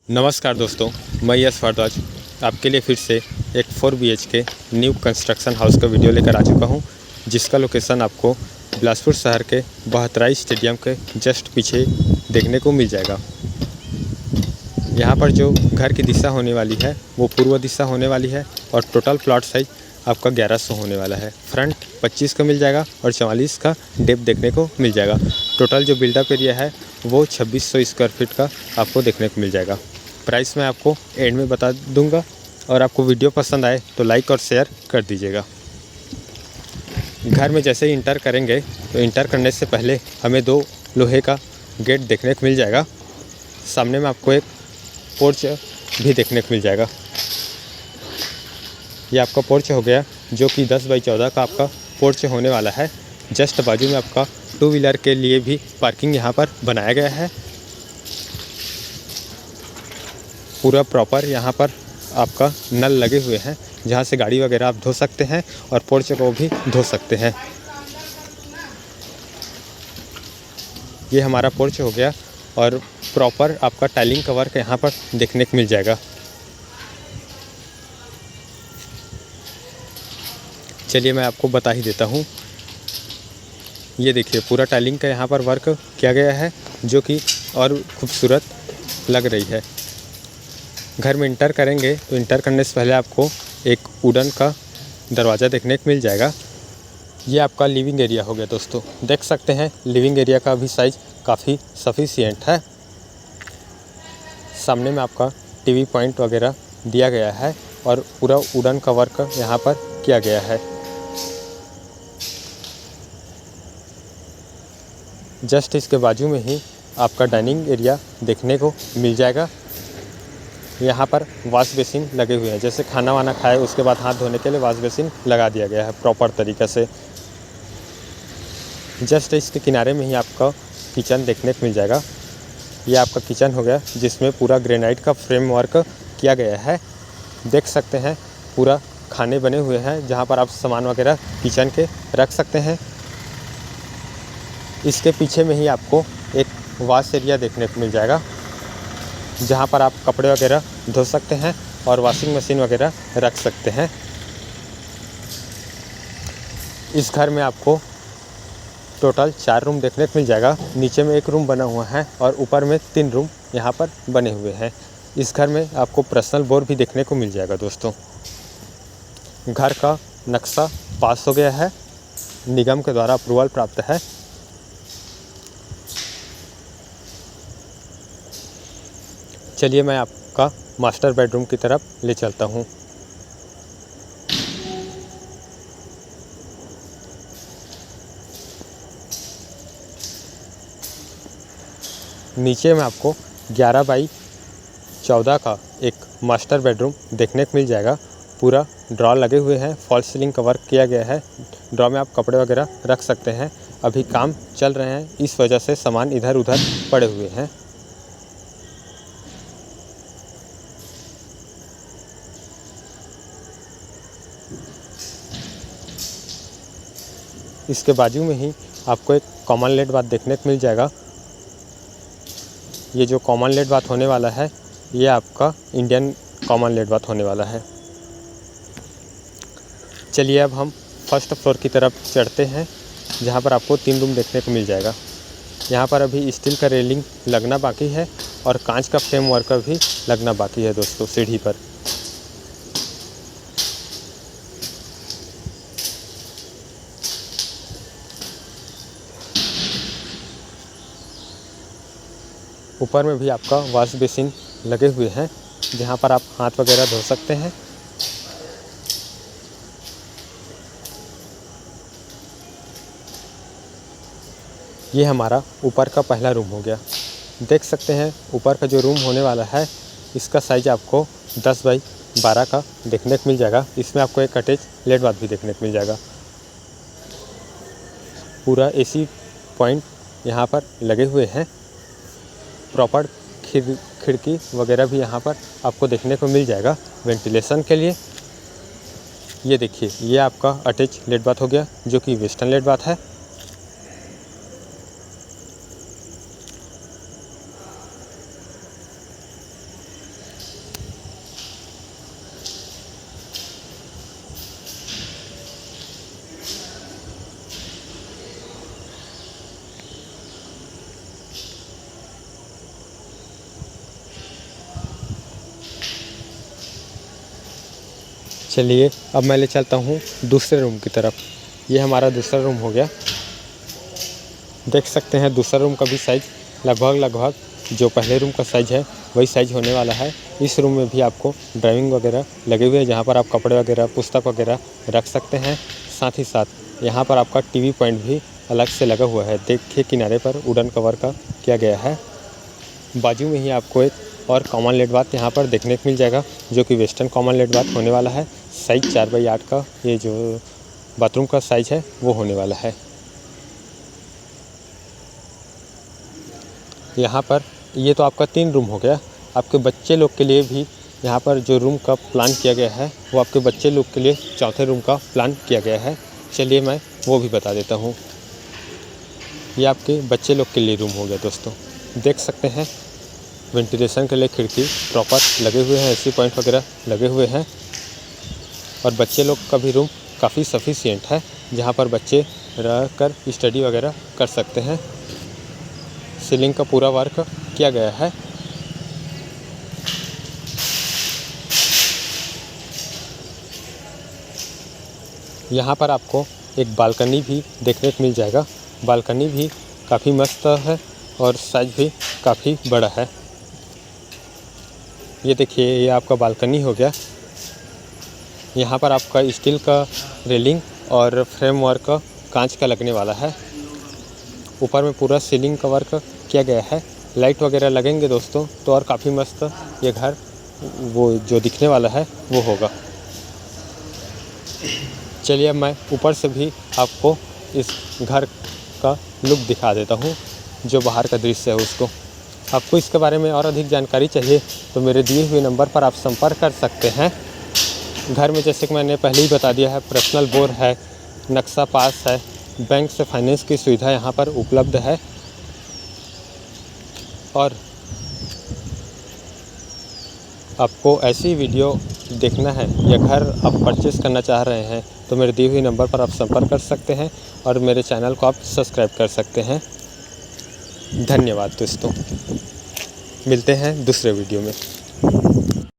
नमस्कार दोस्तों, मैं यश भारद्वाज आपके लिए फिर से एक 4 BHK न्यू कंस्ट्रक्शन हाउस का वीडियो लेकर आ चुका हूं, जिसका लोकेशन आपको बिलासपुर शहर के बहतराई स्टेडियम के जस्ट पीछे देखने को मिल जाएगा। यहां पर जो घर की दिशा होने वाली है वो पूर्व दिशा होने वाली है और टोटल प्लॉट साइज आपका 1100 होने वाला है। फ्रंट 25 का मिल जाएगा और 44 का डेप्थ देखने को मिल जाएगा। टोटल जो बिल्डअप एरिया है वो 2600 स्क्वायर फीट का आपको देखने को मिल जाएगा। प्राइस मैं आपको एंड में बता दूंगा और आपको वीडियो पसंद आए तो लाइक और शेयर कर दीजिएगा। घर में जैसे ही इंटर करेंगे तो इंटर करने से पहले हमें 2 लोहे का गेट देखने को मिल जाएगा। सामने में आपको एक पोर्च भी देखने को मिल जाएगा। ये आपका पोर्च हो गया जो कि 10 बाई 14 का आपका पोर्च होने वाला है। जस्ट बाजू में आपका 2 व्हीलर के लिए भी पार्किंग यहाँ पर बनाया गया है। पूरा प्रॉपर यहाँ पर आपका नल लगे हुए हैं जहाँ से गाड़ी वगैरह आप धो सकते हैं और पोर्च को भी धो सकते हैं। ये हमारा पोर्च हो गया और प्रॉपर आपका टाइलिंग का वर्क यहाँ पर देखने को मिल जाएगा। चलिए मैं आपको बता ही देता हूँ। ये देखिए पूरा टाइलिंग का यहाँ पर वर्क किया गया है जो कि और खूबसूरत लग रही है। घर में इंटर करेंगे तो इंटर करने से पहले आपको एक वुडन का दरवाज़ा देखने को मिल जाएगा। ये आपका लिविंग एरिया हो गया दोस्तों। देख सकते हैं लिविंग एरिया का भी साइज़ काफ़ी सफिशिएंट है। सामने में आपका टीवी पॉइंट वगैरह दिया गया है और पूरा वुडन का वर्क यहाँ पर किया गया है। जस्ट इसके बाजू में ही आपका डाइनिंग एरिया देखने को मिल जाएगा। यहाँ पर वॉश बेसिन लगे हुए हैं। जैसे खाना वाना खाए उसके बाद हाथ धोने के लिए वॉश बेसिन लगा दिया गया है प्रॉपर तरीक़े से। जस्ट इसके किनारे में ही आपका किचन देखने को मिल जाएगा। ये आपका किचन हो गया जिसमें पूरा ग्रेनाइट का फ्रेम वर्क किया गया है। देख सकते हैं पूरा खाने बने हुए हैं जहाँ पर आप सामान वगैरह किचन के रख सकते हैं। इसके पीछे में ही आपको एक वॉश एरिया देखने को मिल जाएगा जहाँ पर आप कपड़े वगैरह धो सकते हैं और वॉशिंग मशीन वगैरह रख सकते हैं। इस घर में आपको टोटल 4 रूम देखने को मिल जाएगा। नीचे में 1 रूम बना हुआ है और ऊपर में 3 रूम यहाँ पर बने हुए हैं। इस घर में आपको पर्सनल बोर भी देखने को मिल जाएगा दोस्तों। घर का नक्शा पास हो गया है, निगम के द्वारा अप्रूवल प्राप्त है। चलिए मैं आपका मास्टर बेडरूम की तरफ ले चलता हूँ। नीचे में आपको 11 बाई 14 का एक मास्टर बेडरूम देखने को मिल जाएगा। पूरा ड्रॉ लगे हुए हैं, फॉल सीलिंग का वर्क किया गया है। ड्रॉ में आप कपड़े वगैरह रख सकते हैं। अभी काम चल रहे हैं, इस वजह से सामान इधर उधर पड़े हुए हैं। इसके बाजू में ही आपको एक कॉमन लेट बाथ देखने को मिल जाएगा। ये जो कॉमन लेट बाथ होने वाला है ये आपका इंडियन कॉमन लेट बाथ होने वाला है। चलिए अब हम फर्स्ट फ्लोर की तरफ चढ़ते हैं जहाँ पर आपको 3 रूम देखने को मिल जाएगा। यहाँ पर अभी स्टील का रेलिंग लगना बाकी है और कांच का फ्रेम वर्क भी लगना बाकी है दोस्तों सीढ़ी पर। ऊपर में भी आपका वॉश बेसिन लगे हुए हैं जहाँ पर आप हाथ वगैरह धो सकते हैं। ये हमारा ऊपर का पहला रूम हो गया। देख सकते हैं ऊपर का जो रूम होने वाला है इसका साइज आपको 10 बाई 12 का देखने को मिल जाएगा। इसमें आपको एक अटैच लेट बाथ भी देखने को मिल जाएगा। पूरा एसी पॉइंट यहाँ पर लगे हुए हैं। प्रॉपर खिड़की वगैरह भी यहाँ पर आपको देखने को मिल जाएगा वेंटिलेशन के लिए। ये देखिए ये आपका अटैच लेट बाथ हो गया जो कि वेस्टर्न लेट बाथ है। चलिए अब मैं ले चलता हूँ दूसरे रूम की तरफ। ये हमारा दूसरा रूम हो गया। देख सकते हैं दूसरा रूम का भी साइज़ लगभग जो पहले रूम का साइज़ है वही साइज़ होने वाला है। इस रूम में भी आपको ड्राइंग वगैरह लगे हुए हैं, जहाँ पर आप कपड़े वगैरह पुस्तक वगैरह रख सकते हैं। साथ ही साथ यहाँ पर आपका टीवी पॉइंट भी अलग से लगा हुआ है। देखिए किनारे पर वुडन कवर का किया गया है। बाजू में ही आपको एक और कॉमन लेट बाथ यहाँ पर देखने को मिल जाएगा, जो कि वेस्टर्न कॉमन लेट बाथ होने वाला है। साइज़ 4x8 का ये जो बाथरूम का साइज़ है वो होने वाला है। यहाँ पर ये तो आपका 3 रूम हो गया। आपके बच्चे लोग के लिए भी यहाँ पर जो रूम का प्लान किया गया है वो आपके बच्चे लोग के लिए चौथे रूम का प्लान किया गया है। चलिए मैं वो भी बता देता हूँ। ये आपके बच्चे लोग के लिए रूम हो गया दोस्तों। देख सकते हैं वेंटिलेशन के लिए खिड़की प्रॉपर लगे हुए हैं, एसी पॉइंट वगैरह लगे हुए हैं। और बच्चे लोग का भी रूम काफ़ी सफिशिएंट है, जहाँ पर बच्चे रह कर स्टडी वगैरह कर सकते हैं। सीलिंग का पूरा वर्क किया गया है। यहाँ पर आपको एक बालकनी भी देखने को मिल जाएगा। बालकनी भी काफ़ी मस्त है और साइज भी काफ़ी बड़ा है। ये देखिए ये आपका बालकनी हो गया। यहाँ पर आपका स्टील का रेलिंग और फ्रेम वर्क कांच का लगने वाला है। ऊपर में पूरा सीलिंग का वर्क किया गया है। लाइट वगैरह लगेंगे दोस्तों तो और काफ़ी मस्त ये घर वो जो दिखने वाला है वो होगा। चलिए अब मैं ऊपर से भी आपको इस घर का लुक दिखा देता हूँ, जो बाहर का दृश्य है उसको। आपको इसके बारे में और अधिक जानकारी चाहिए तो मेरे दिए हुए नंबर पर आप संपर्क कर सकते हैं। घर में जैसे कि मैंने पहले ही बता दिया है, पर्सनल बोर है, नक्शा पास है, बैंक से फाइनेंस की सुविधा यहाँ पर उपलब्ध है। और आपको ऐसी वीडियो देखना है या घर आप परचेस करना चाह रहे हैं तो मेरे दिए हुए नंबर पर आप संपर्क कर सकते हैं और मेरे चैनल को आप सब्सक्राइब कर सकते हैं। धन्यवाद दोस्तों, मिलते हैं दूसरे वीडियो में।